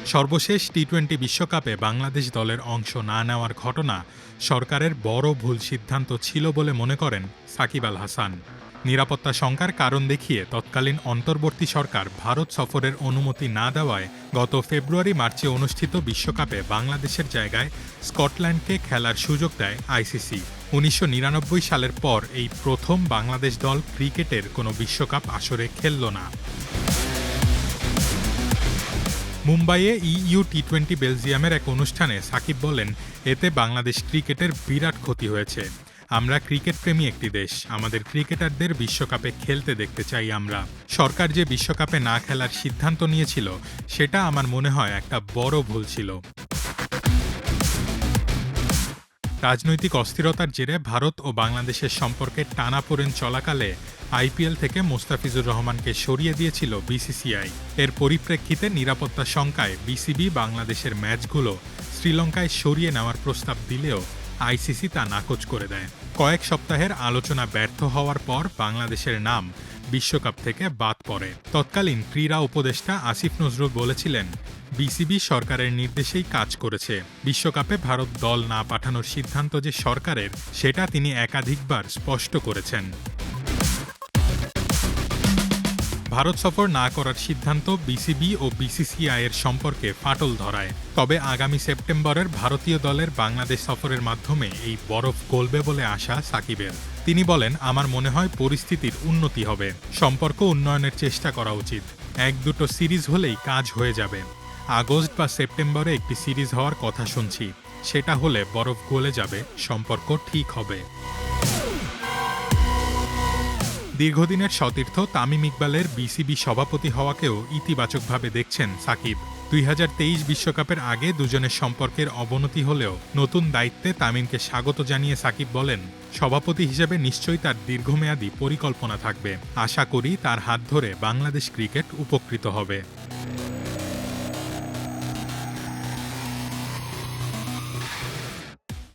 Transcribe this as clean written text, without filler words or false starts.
সর্বশেষ টি-20 বিশ্বকাপে বাংলাদেশ দলের অংশ না নেওয়ার ঘটনা সরকারের বড় ভুল সিদ্ধান্ত ছিল বলে মনে করেন সাকিব আল হাসান। নিরাপত্তা শঙ্কার কারণ দেখিয়ে তৎকালীন অন্তর্বর্তী সরকার ভারত সফরের অনুমতি না দেওয়ায় গত ফেব্রুয়ারি-মার্চে অনুষ্ঠিত বিশ্বকাপে বাংলাদেশের জায়গায় স্কটল্যান্ডকে খেলার সুযোগ দেয় আইসিসি। ১৯৯৯ সালের পর এই প্রথম বাংলাদেশ দল ক্রিকেটের কোনো বিশ্বকাপ আসরে খেলল না। মুম্বাইয়ে ইইউ টি-20 বেলজিয়ামের এক অনুষ্ঠানে সাকিব বলেন, এতে বাংলাদেশ ক্রিকেটের বিরাট ক্ষতি হয়েছে। আমরা ক্রিকেট প্রেমী একটি দেশ, আমাদের ক্রিকেটারদের বিশ্বকাপে খেলতে দেখতে চাই আমরা। সরকার যে বিশ্বকাপে না খেলার সিদ্ধান্ত নিয়েছিল সেটা আমার মনে হয় একটা বড় ভুল ছিল। রাজনৈতিক অস্থিরতার জেরে ভারত ও বাংলাদেশের সম্পর্কে টানাপোড়েন চলাকালে আইপিএল থেকে মোস্তাফিজুর রহমানকে সরিয়ে দিয়েছিল বিসিসিআই। এর পরিপ্রেক্ষিতে নিরাপত্তা শঙ্কায় বিসিবি বাংলাদেশের ম্যাচগুলো শ্রীলঙ্কায় সরিয়ে নেওয়ার প্রস্তাব দিলেও আইসিসি তা নাকচ করে দেয়। কয়েক সপ্তাহের আলোচনা ব্যর্থ হওয়ার পর বাংলাদেশের নাম বিশ্বকাপ থেকে বাদ পড়ে। তৎকালীন ক্রীড়া উপদেষ্টা আসিফ নজরুল বলেছিলেন, বিসিবি সরকারের নির্দেশেই কাজ করেছে। বিশ্বকাপে ভারত দল না পাঠানোর সিদ্ধান্ত যে সরকারের, সেটা তিনি একাধিকবার স্পষ্ট করেছেন। ভারত সফর না করার সিদ্ধান্ত বিসিবি ও বিসিসিআইয়ের সম্পর্কে ফাটল ধরায়। তবে আগামী সেপ্টেম্বরের ভারতীয় দলের বাংলাদেশ সফরের মাধ্যমে এই বরফ গলবে বলে আশা সাকিবের। তিনি বলেন, আমার মনে হয় পরিস্থিতির উন্নতি হবে, সম্পর্ক উন্নয়নের চেষ্টা করা উচিত। ১-২টো সিরিজ হলেই কাজ হয়ে যাবে। আগস্ট বা সেপ্টেম্বরে একটি সিরিজ হওয়ার কথা শুনছি, সেটা হলে বরফ গলে যাবে, সম্পর্ক ঠিক হবে। দীর্ঘদিনের সতীর্থ তামিম ইকবালের বিসিবি সভাপতি হওয়াকেও ইতিবাচকভাবে দেখছেন সাকিব। ২০২৩ বিশ্বকাপের আগে দুজনের সম্পর্কের অবনতি হলেও নতুন দায়িত্বে তামিমকে স্বাগত জানিয়ে সাকিব বলেন, সভাপতি হিসেবে নিশ্চয়ই তার দীর্ঘমেয়াদী পরিকল্পনা থাকবে। আশা করি তার হাত ধরে বাংলাদেশ ক্রিকেট উপকৃত হবে।